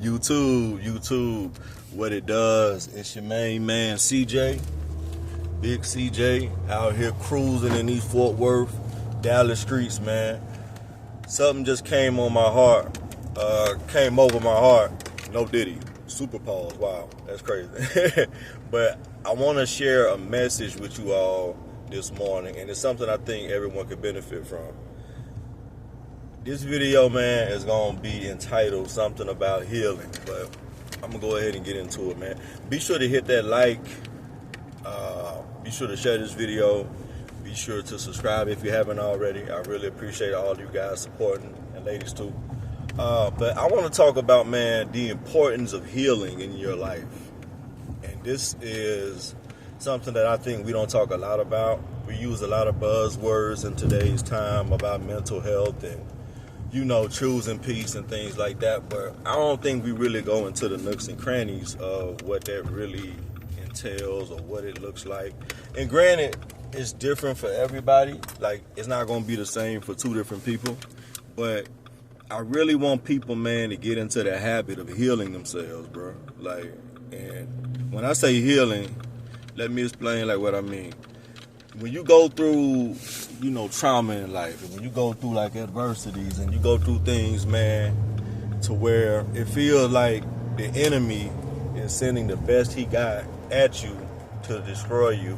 YouTube, what it does. It's your main man, CJ, Big CJ, out here cruising in these Fort Worth, Dallas streets, man. Something just came on my heart, came over my heart. No Diddy, super pause, wow, that's crazy. But I want to share a message with you all this morning, and it's something I think everyone could benefit from. This video, man, is going to be entitled something about healing, but I'm going to go ahead and get into it, man. Be sure to hit that like. Be sure to share this video. Be sure to subscribe if you haven't already. I really appreciate all you guys supporting, and ladies too. But I want to talk about, man, the importance of healing in your life. And this is something that I think we don't talk a lot about. We use a lot of buzzwords in today's time about mental health and, you know, choosing peace and things like that. But I don't think we really go into the nooks and crannies of what that really entails or what it looks like. And granted, it's different for everybody. Like, it's not going to be the same for two different people. But I really want people, man, to get into the habit of healing themselves, bro. Like, and when I say healing, let me explain like what I mean. When you go through, you know, trauma in life, and when you go through like adversities and you go through things, man, to where it feels like the enemy is sending the best he got at you to destroy you,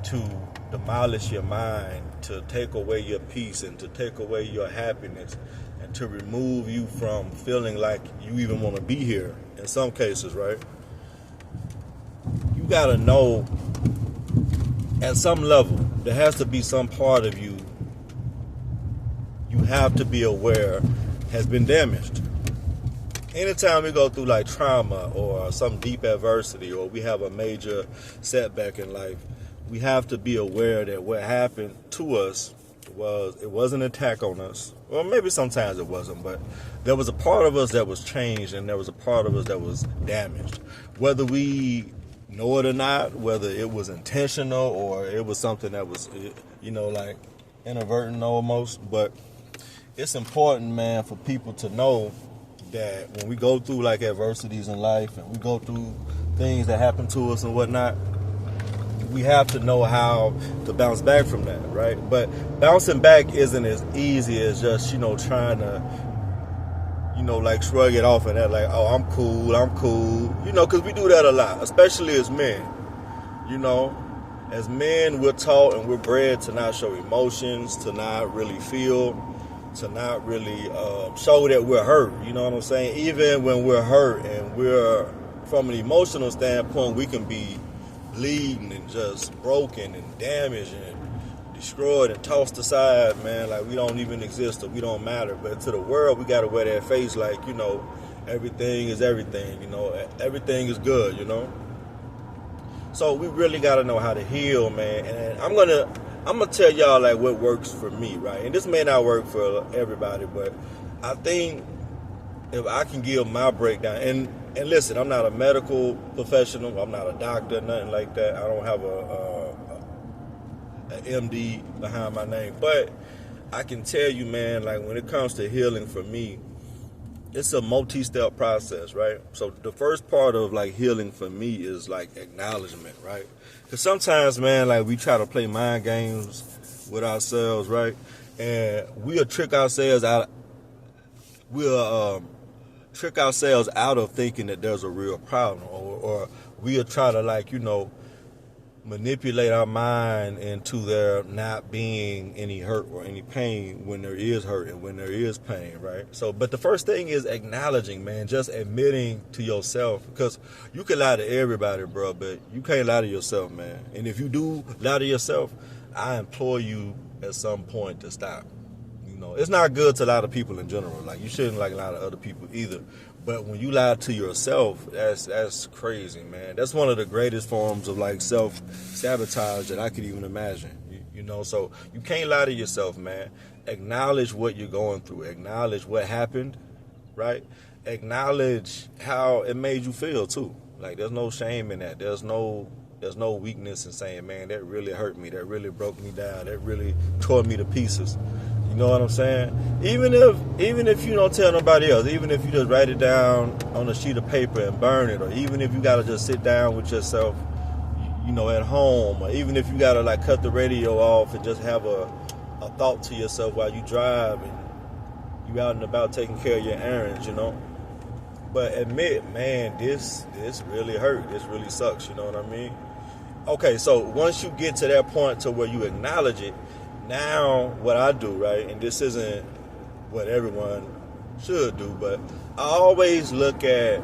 to demolish your mind, to take away your peace and to take away your happiness and to remove you from feeling like you even want to be here in some cases, right? You got to know at some level, there has to be some part of you have to be aware has been damaged. Anytime we go through like trauma or some deep adversity or we have a major setback in life, we have to be aware that what happened to us it was an attack on us. Or maybe sometimes it wasn't, but there was a part of us that was changed and there was a part of us that was damaged. Whether we know it or not, whether it was intentional or it was something that was, you know, like inadvertent almost. But it's important, man, for people to know that when we go through like adversities in life and we go through things that happen to us and whatnot, we have to know how to bounce back from that, right? But bouncing back isn't as easy as just, you know, trying to, you know, like shrug it off and that like, oh, I'm cool, you know, because we do that a lot, especially as men. You know, as men, we're taught and we're bred to not show emotions, to not really feel, to not really show that we're hurt. You know what I'm saying? Even when we're hurt and we're, from an emotional standpoint, we can be bleeding and just broken and damaged and destroyed and tossed aside, man, like we don't even exist or we don't matter. But to the world, we got to wear that face like, you know, everything is everything, you know, everything is good, you know. So we really got to know how to heal, man. And I'm gonna tell y'all like what works for me, right? And this may not work for everybody, but I think if I can give my breakdown, and listen, I'm not a medical professional, I'm not a doctor, nothing like that. I don't have an MD behind my name, but I can tell you, man, like when it comes to healing for me, it's a multi-step process, right? So the first part of like healing for me is like acknowledgement, right? Because sometimes, man, like we try to play mind games with ourselves, right? And we'll trick ourselves out. Trick ourselves out of thinking that there's a real problem, or we'll try to, like, you know, manipulate our mind into there not being any hurt or any pain when there is hurt and when there is pain, right? So, but the first thing is acknowledging, man, just admitting to yourself, because you can lie to everybody, bro, but you can't lie to yourself, man. And if you do lie to yourself, I implore you at some point to stop. You know, it's not good to lie to people in general. Like, you shouldn't like lie to other people either. But when you lie to yourself, that's crazy, man. That's one of the greatest forms of like self-sabotage that I could even imagine. You know, so you can't lie to yourself, man. Acknowledge what you're going through. Acknowledge what happened, right? Acknowledge how it made you feel too. Like, there's no shame in that. There's no weakness in saying, man, that really hurt me. That really broke me down. That really tore me to pieces. You know what I'm saying? Even if you don't tell nobody else, even if you just write it down on a sheet of paper and burn it, or even if you gotta just sit down with yourself, at home, or even if you gotta like cut the radio off and just have a thought to yourself while you drive and you out and about taking care of your errands, But admit, man, this really hurt. This really sucks, you know what I mean? Okay, so once you get to that point to where you acknowledge it, now what I do, right, and this isn't what everyone should do, but I always look at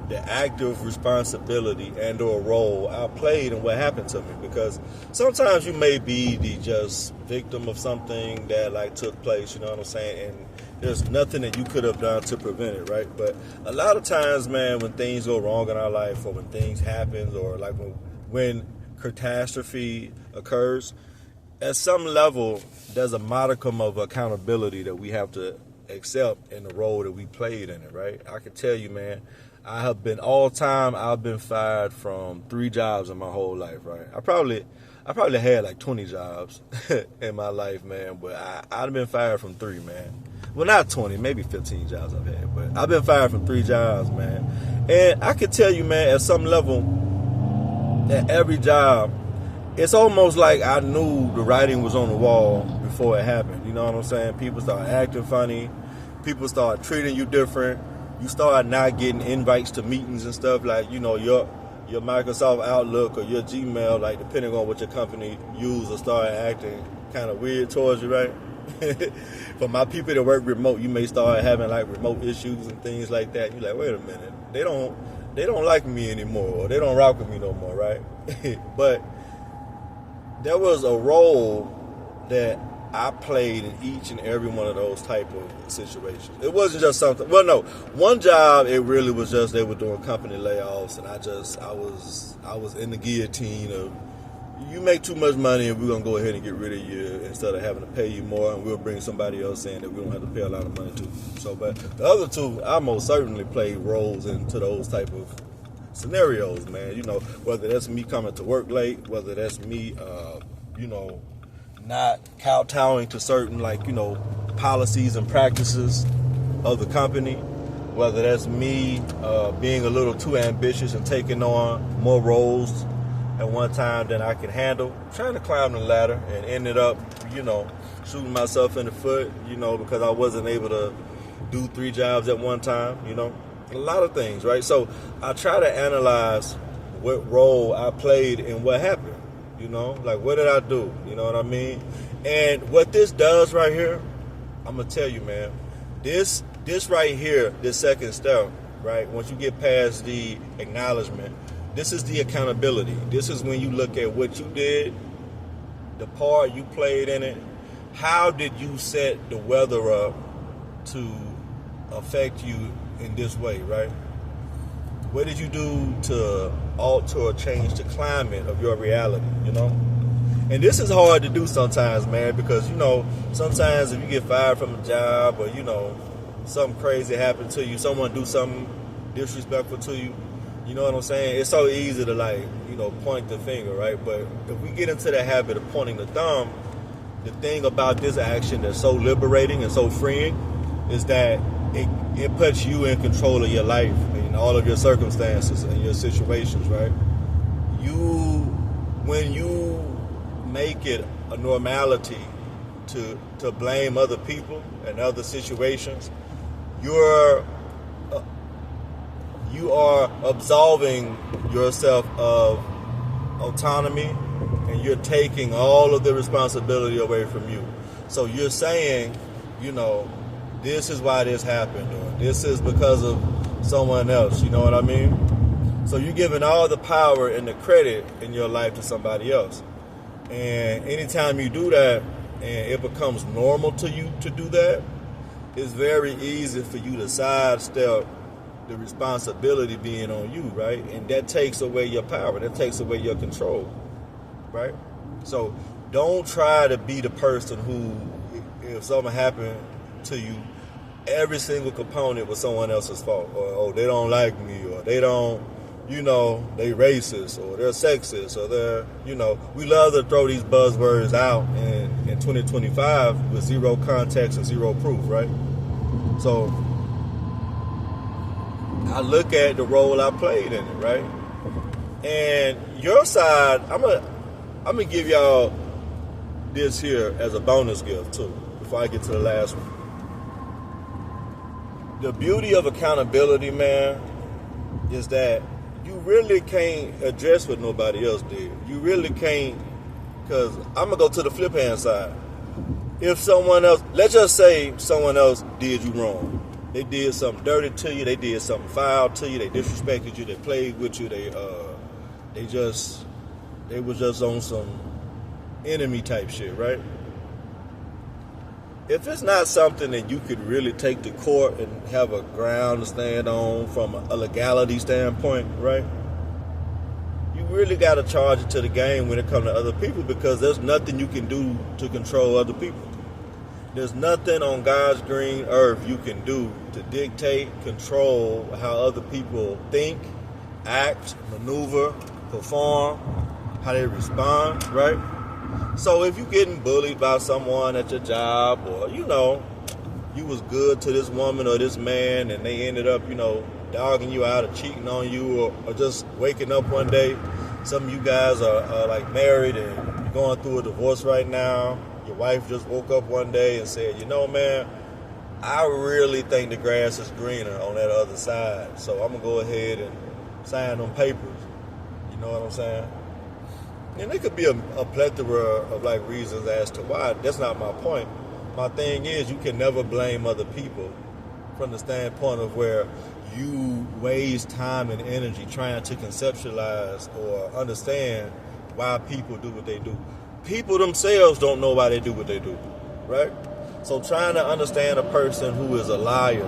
the active responsibility and or role I played in what happened to me, because sometimes you may be the just victim of something that like took place, you know what I'm saying, and there's nothing that you could have done to prevent it, right? But a lot of times, man, when things go wrong in our life, or when things happen, or like when catastrophe occurs, at some level, there's a modicum of accountability that we have to accept in the role that we played in it, right? I can tell you, man, I've been fired from 3 jobs in my whole life, right? I probably had like 20 jobs in my life, man, but I've been fired from 3, man. Well, not 20, maybe 15 jobs I've had, but I've been fired from 3 jobs, man. And I can tell you, man, at some level, at every job, it's almost like I knew the writing was on the wall before it happened. You know what I'm saying? People start acting funny. People start treating you different. You start not getting invites to meetings and stuff, like, your Microsoft Outlook or your Gmail, like, depending on what your company use, or start acting kind of weird towards you, right? For my people that work remote, you may start having like remote issues and things like that. You're like, wait a minute, they don't like me anymore, or they don't rock with me no more, right? But there was a role that I played in each and every one of those type of situations. It wasn't just something. Well, no, one job, it really was just they were doing company layoffs, and I was in the guillotine of, you make too much money and we're going to go ahead and get rid of you instead of having to pay you more, and we'll bring somebody else in that we don't have to pay a lot of money to. So, but the other 2, I most certainly played roles into those type of scenarios, man. Whether that's me coming to work late, whether that's me, not kowtowing to certain, like, policies and practices of the company, whether that's me being a little too ambitious and taking on more roles at one time than I could handle, trying to climb the ladder, and ended up, shooting myself in the foot, because I wasn't able to do 3 jobs at one time, a lot of things, right? So I try to analyze what role I played in what happened, like, what did I do? You know what I mean? And what this does right here, I'm going to tell you, man, this right here, this second step, right, once you get past the acknowledgement, this is the accountability. This is when you look at what you did, the part you played in it. How did you set the weather up to affect you in this way, right? What did you do to alter or change the climate of your reality, And this is hard to do sometimes, man, because, sometimes if you get fired from a job, or, something crazy happened to you, someone do something disrespectful to you, you know what I'm saying? It's so easy to, like, point the finger, right? But if we get into the habit of pointing the thumb, the thing about this action that's so liberating and so freeing is that it puts you in control of your life and all of your circumstances and your situations, right? When you make it a normality to blame other people and other situations, you are absolving yourself of autonomy, and you're taking all of the responsibility away from you. So you're saying, this is why this happened, or this is because of someone else, you know what I mean? So you're giving all the power and the credit in your life to somebody else. And anytime you do that, and it becomes normal to you to do that, it's very easy for you to sidestep the responsibility being on you, right? And that takes away your power. That takes away your control, right? So don't try to be the person who, if something happened to you, every single component was someone else's fault. Or, oh, they don't like me, or they don't, they racist, or they're sexist, or they're, we love to throw these buzzwords out and in 2025 with zero context and zero proof, right? So I look at the role I played in it, right? And your side, I'm gonna give y'all this here as a bonus gift too, before I get to the last one. The beauty of accountability, man, is that you really can't address what nobody else did. You really can't, because I'm gonna go to the flip hand side. If someone else, let's just say someone else did you wrong. They did something dirty to you, they did something foul to you, they disrespected you, they played with you, they was just on some enemy type shit, right? If it's not something that you could really take to court and have a ground to stand on from a legality standpoint, right? You really got to charge it to the game when it comes to other people, because there's nothing you can do to control other people. There's nothing on God's green earth you can do to dictate, control how other people think, act, maneuver, perform, how they respond, right? So if you're getting bullied by someone at your job, or, you was good to this woman or this man and they ended up, dogging you out or cheating on you, or just waking up one day, some of you guys are like married and you're going through a divorce right now. Your wife just woke up one day and said, man, I really think the grass is greener on that other side. So I'm going to go ahead and sign them papers. You know what I'm saying? And there could be a plethora of like reasons as to why. That's not my point. My thing is, you can never blame other people from the standpoint of where you waste time and energy trying to conceptualize or understand why people do what they do. People themselves don't know why they do what they do, right? So trying to understand a person who is a liar,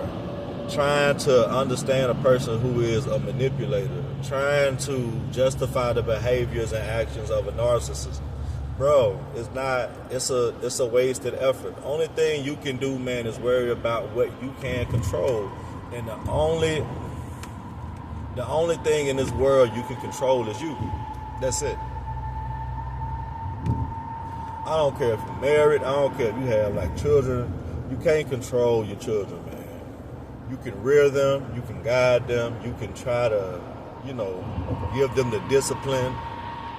trying to understand a person who is a manipulator, trying to justify the behaviors and actions of a narcissist, bro, it's a wasted effort. The only thing you can do, man, is worry about what you can control. And the only thing in this world you can control is you. That's it. I don't care if you're married, I don't care if you have like children, you can't control your children, man. You can rear them, you can guide them, you can try to, give them the discipline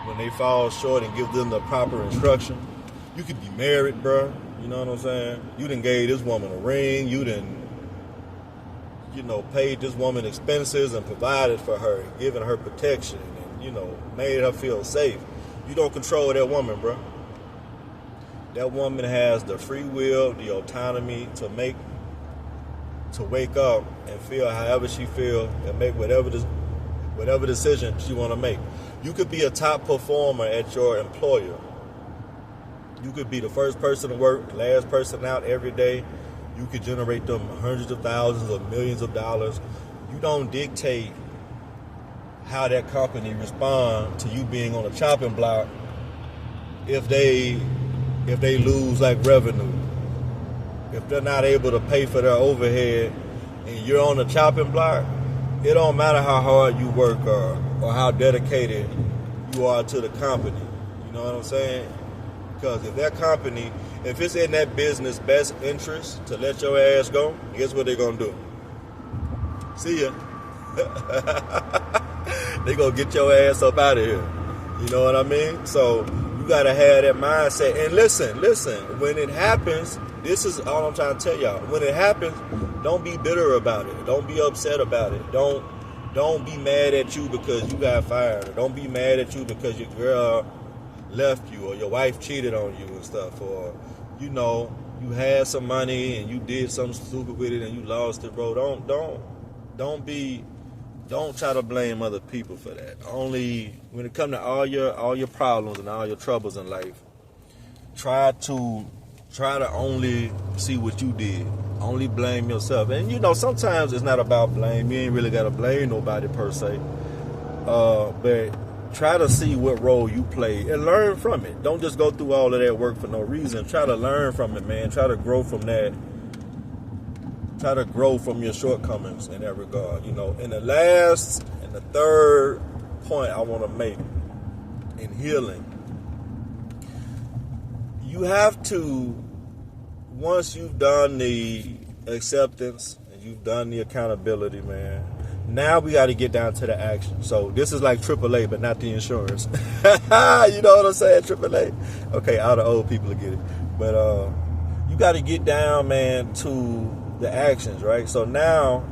when they fall short and give them the proper instruction. You could be married, bro. You know what I'm saying? You done gave this woman a ring. You done, paid this woman expenses and provided for her and given her protection and, made her feel safe. You don't control that woman, bro. That woman has the free will, the autonomy to wake up and feel however she feels and make whatever decision she want to make. You could be a top performer at your employer. You could be the first person to work, last person out every day. You could generate them hundreds of thousands or millions of dollars. You don't dictate how that company respond to you being on a chopping block if they lose like revenue. If they're not able to pay for their overhead and you're on the chopping block, it don't matter how hard you work or how dedicated you are to the company. You know what I'm saying? Because if that company, if it's in that business best interest to let your ass go, guess what they're going to do? See ya. They going to get your ass up out of here. You know what I mean? So you got to have that mindset. And listen, when it happens, this is all I'm trying to tell y'all. When it happens, don't be bitter about it. Don't be upset about it. Don't be mad at you because you got fired. Or don't be mad at you because your girl left you or your wife cheated on you and stuff. Or, you had some money and you did something stupid with it and you lost it, bro. Don't try to blame other people for that. Only when it comes to all your problems and all your troubles in life, try to only see what you did. Only blame yourself. And sometimes it's not about blame. You ain't really got to blame nobody per se. But try to see what role you play and learn from it. Don't just go through all of that work for no reason. Try to learn from it, man. Try to grow from that. Try to grow from your shortcomings in that regard. And the third point I want to make in healing, you have to, once you've done the acceptance and you've done the accountability, man, now we got to get down to the action. So this is like AAA, but not the insurance. You know what I'm saying? AAA. Okay, all the old people will get it. But you got to get down, man, to the actions, right? So now,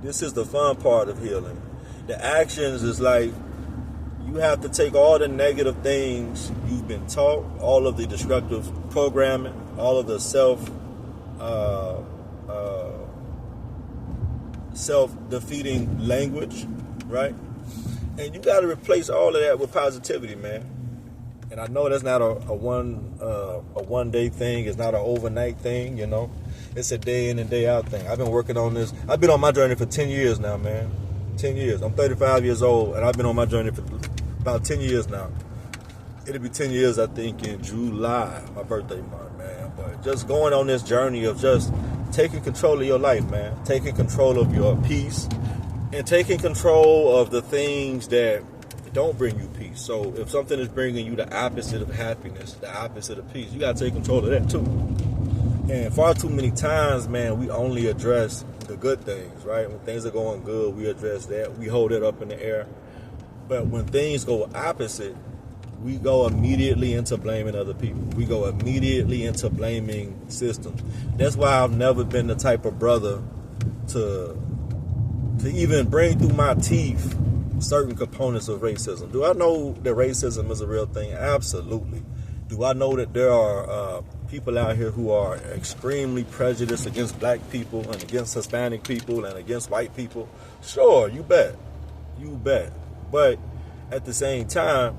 this is the fun part of healing. The actions is like, you have to take all the negative things you've been taught, all of the destructive programming, all of the self-defeating language, right? And you got to replace all of that with positivity, man. And I know that's not a one day thing. It's not an overnight thing, you know. It's a day in and day out thing. I've been working on this. I've been on my journey for 10 years now, man. 10 years. I'm 35 years old, and I've been on my journey for about 10 years now. It'll be 10 years, I think, in July, my birthday month, man. But just going on this journey of just taking control of your life, man. Taking control of your peace and taking control of the things that don't bring you peace. So if something is bringing you the opposite of happiness, the opposite of peace, you got to take control of that too. And far too many times, man, we only address the good things, right? When things are going good, we address that. We hold it up in the air. But when things go opposite, we go immediately into blaming other people. We go immediately into blaming systems. That's why I've never been the type of brother to even bring through my teeth certain components of racism. Do I know that racism is a real thing? Absolutely. Do I know that there are people out here who are extremely prejudiced against black people and against Hispanic people and against white people? Sure, you bet. You bet. But at the same time,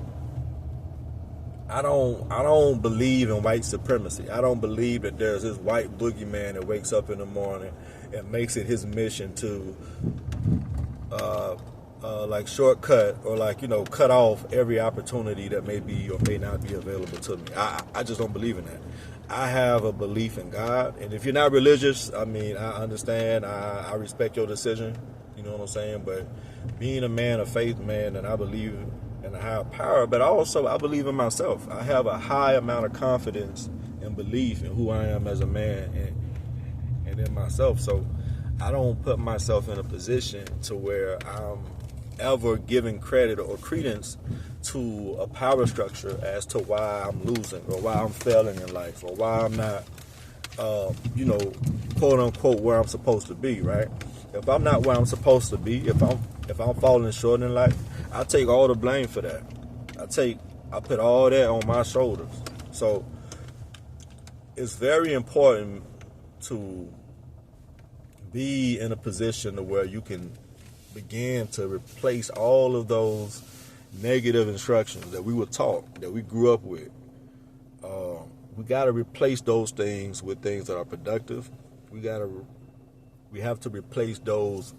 I don't believe in white supremacy. I don't believe that there's this white boogeyman that wakes up in the morning and makes it his mission to like shortcut or like, you know, cut off every opportunity that may be or may not be available to me. I just don't believe in that. I have a belief in God, and if you're not religious, I mean, I understand. I respect your decision. You know what I'm saying? But being a man of faith, man, and I believe in a higher power, but also I believe in myself. I have a high amount of confidence and belief in who I am as a man and in myself. So I don't put myself in a position to where I'm ever giving credit or credence to a power structure as to why I'm losing or why I'm failing in life or why I'm not, you know, quote unquote where I'm supposed to be, right? If I'm not where I'm supposed to be, if I'm falling short in life, I take all the blame for that. I put all that on my shoulders. So it's very important to be in a position to where you can begin to replace all of those negative instructions that we were taught, that we grew up with. We got to replace those things with things that are productive. We have to replace those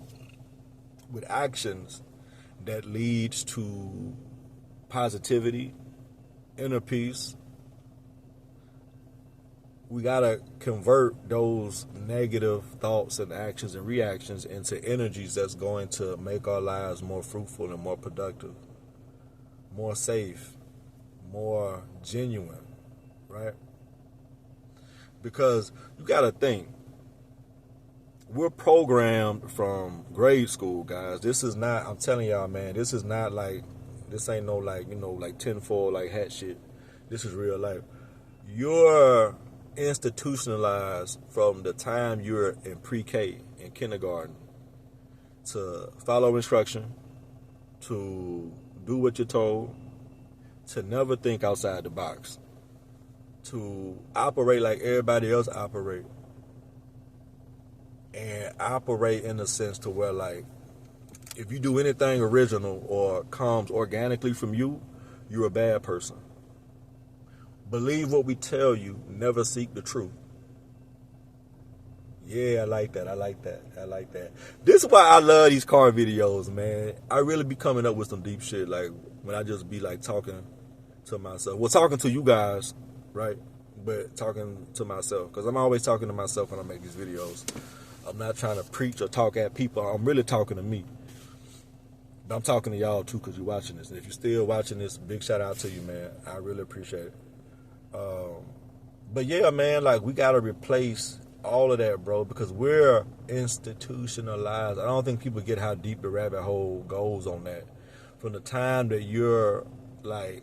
with actions that leads to positivity, inner peace. We got to convert those negative thoughts and actions and reactions into energies that's going to make our lives more fruitful and more productive, more safe, more genuine, right? Because you got to think, we're programmed from grade school, guys. This is not, I'm telling y'all, man, this is not like, this ain't no like, you know, like tinfoil, like hat shit. This is real life. You're institutionalized from the time you're in pre-K, in kindergarten, to follow instruction, to do what you're told, to never think outside the box, to operate like everybody else operate, and operate in a sense to where, like, if you do anything original or comes organically from you, you're a bad person. Believe what we tell you, never seek the truth. Yeah, I like that. I like that. This is why I love these car videos, man. I really be coming up with some deep shit, like when I just be like talking to myself. Well, talking to you guys, right? But talking to myself, because I'm always talking to myself when I make these videos. I'm not trying to preach or talk at people. I'm really talking to me. But I'm talking to y'all too, because you're watching this. And if you're still watching this, big shout out to you, man. I really appreciate it. But yeah, man, like we gotta replace all of that, bro, because we're institutionalized. I don't think people get how deep the rabbit hole goes on that. From the time that you're like,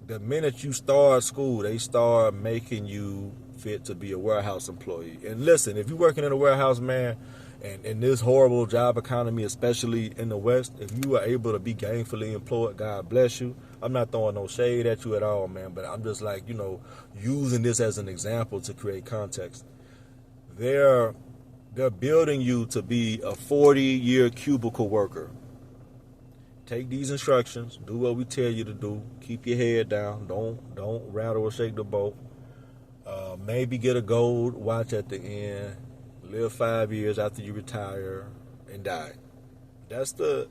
the minute you start school, they start making you fit to be a warehouse employee. And listen, if you're working in a warehouse, man, and in this horrible job economy, especially in the West, if you are able to be gainfully employed, God bless you. I'm not throwing no shade at you at all, man, but I'm just like, using this as an example to create context. They're building you to be a 40-year cubicle worker. Take these instructions, do what we tell you to do, keep your head down, don't rattle or shake the boat. Maybe get a gold watch at the end, live 5 years after you retire and die. That's the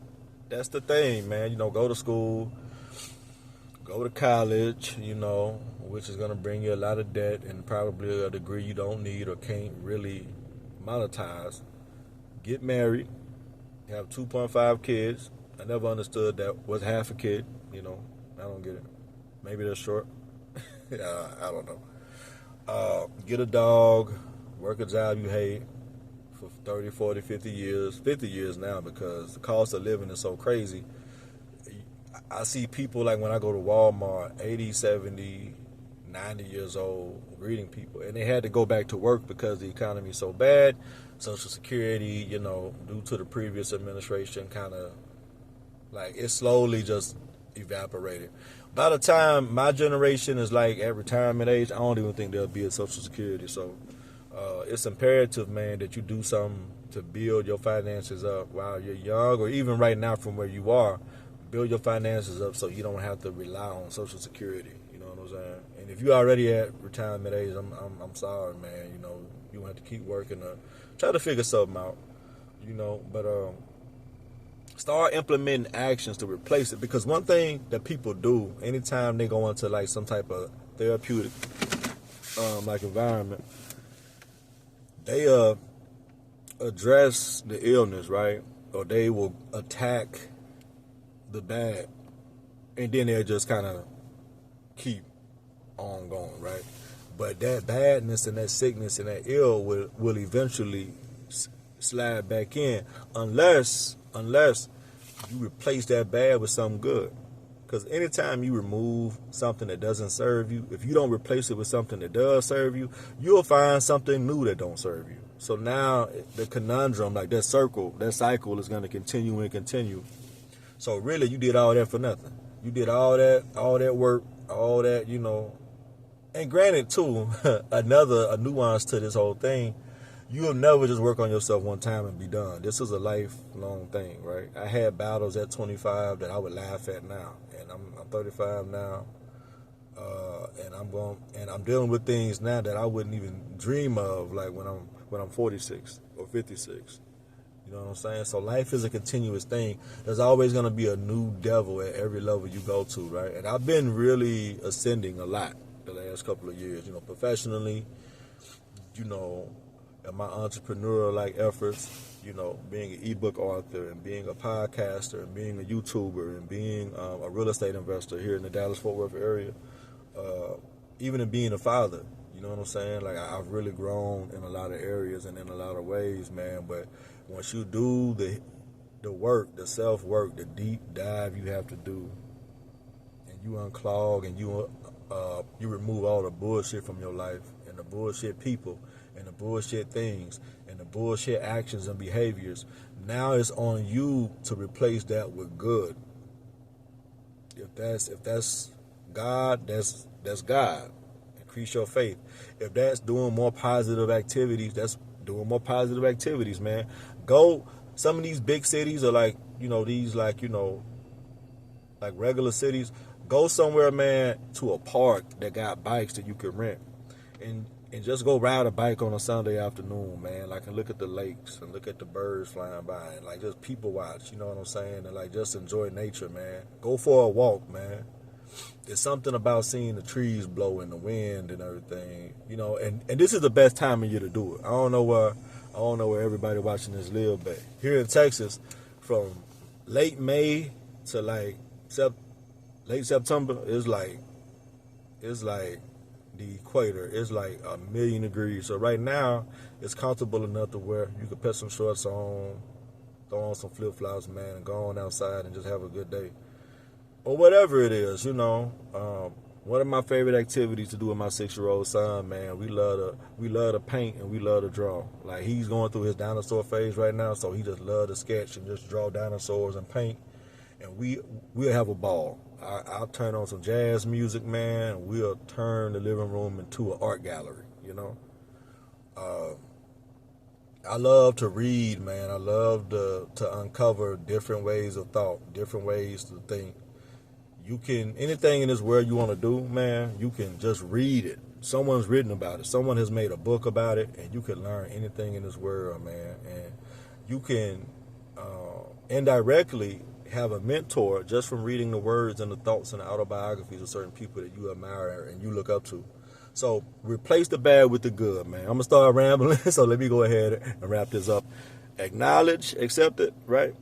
thing, man. Go to school, go to college, which is gonna bring you a lot of debt and probably a degree you don't need or can't really monetize. Get married, have 2.5 kids. I never understood that was half a kid, I don't get it. Maybe they're short. I don't know. Get a dog, work a job you hate for 30, 40, 50 years. 50 years now because the cost of living is so crazy. I see people like when I go to Walmart, 80, 70, 90 years old, greeting people. And they had to go back to work because the economy is so bad. Social Security, due to the previous administration kind of like it slowly just evaporated. By the time my generation is like at retirement age, I don't even think there'll be a Social Security. So it's imperative, man, that you do something to build your finances up while you're young, or even right now from where you are, build your finances up so you don't have to rely on Social Security. You know what I'm saying? And if you're already at retirement age, I'm sorry, man. You have to keep working to try to figure something out. But start implementing actions to replace it, because one thing that people do anytime they go into like some type of therapeutic like environment, they address the illness, right? Or they will attack the bad, and then they'll just kind of keep on going, right? But that badness and that sickness and that ill will eventually slide back in unless you replace that bad with something good. Because anytime you remove something that doesn't serve you, if you don't replace it with something that does serve you, you'll find something new that don't serve you. So now the conundrum, like that cycle is going to continue and continue. So really, you did all that for nothing. You did all that work, all that, And granted, too, a nuance to this whole thing, you'll never just work on yourself one time and be done. This is a lifelong thing, right? I had battles at 25 that I would laugh at now, and I'm 35 now, and I'm dealing with things now that I wouldn't even dream of, like when I'm 46 or 56. You know what I'm saying? So life is a continuous thing. There's always going to be a new devil at every level you go to, right? And I've been really ascending a lot the last couple of years, professionally, and my entrepreneurial like efforts, being an ebook author and being a podcaster and being a YouTuber and being a real estate investor here in the Dallas-Fort Worth area, even in being a father. You know what I'm saying? Like I've really grown in a lot of areas and in a lot of ways, man. But once you do the work, the self-work, the deep dive you have to do, and you unclog and you remove all the bullshit from your life and the bullshit people and the bullshit things and the bullshit actions and behaviors, now it's on you to replace that with good. If that's God, that's God. Increase your faith. If that's doing more positive activities, that's doing more positive activities, man. Go, some of these big cities are like, these like regular cities. Go somewhere, man, to a park that got bikes that you can rent. And just go ride a bike on a Sunday afternoon, man. Like, and look at the lakes and look at the birds flying by and like just people watch, you know what I'm saying? And like just enjoy nature, man. Go for a walk, man. There's something about seeing the trees blow in the wind and everything, and this is the best time of year to do it. I don't know where everybody watching this live, but here in Texas, from late May to like late September, it's like the equator, it's like 1,000,000 degrees. So right now, it's comfortable enough to where you can put some shorts on, throw on some flip-flops, man, and go on outside and just have a good day. Or whatever it is, you know. One of my favorite activities to do with my 6-year-old son, man, we love to paint and we love to draw. Like, he's going through his dinosaur phase right now, so he just loves to sketch and just draw dinosaurs and paint. And we'll have a ball. I'll turn on some jazz music, man, and we'll turn the living room into an art gallery, you know. I love to read, man. I love to uncover different ways of thought, different ways to think. You can, anything in this world you want to do, man, you can just read it. Someone's written about it. Someone has made a book about it, and you can learn anything in this world, man. And you can indirectly have a mentor just from reading the words and the thoughts and the autobiographies of certain people that you admire and you look up to. So replace the bad with the good, man. I'm going to start rambling, so let me go ahead and wrap this up. Acknowledge, accept it, right?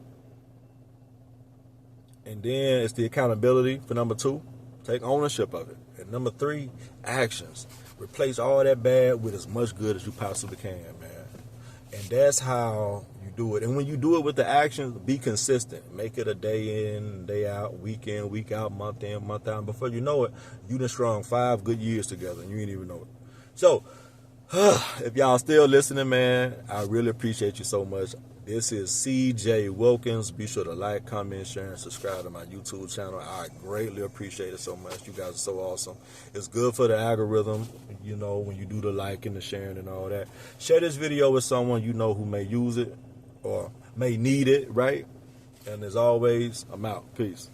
And then it's the accountability for number 2. Take ownership of it. And number 3, actions. Replace all that bad with as much good as you possibly can, man. And that's how you do it. And when you do it with the actions, be consistent. Make it a day in, day out, week in, week out, month in, month out. And before you know it, you done strung 5 good years together and you ain't even know it. So, if y'all still listening, man, I really appreciate you so much. This is CJ Wilkins. Be sure to like, comment, share, and subscribe to my YouTube channel. I greatly appreciate it so much. You guys are so awesome. It's good for the algorithm, you know, when you do the liking, the sharing, and all that. Share this video with someone you know who may use it or may need it, right? And as always, I'm out. Peace.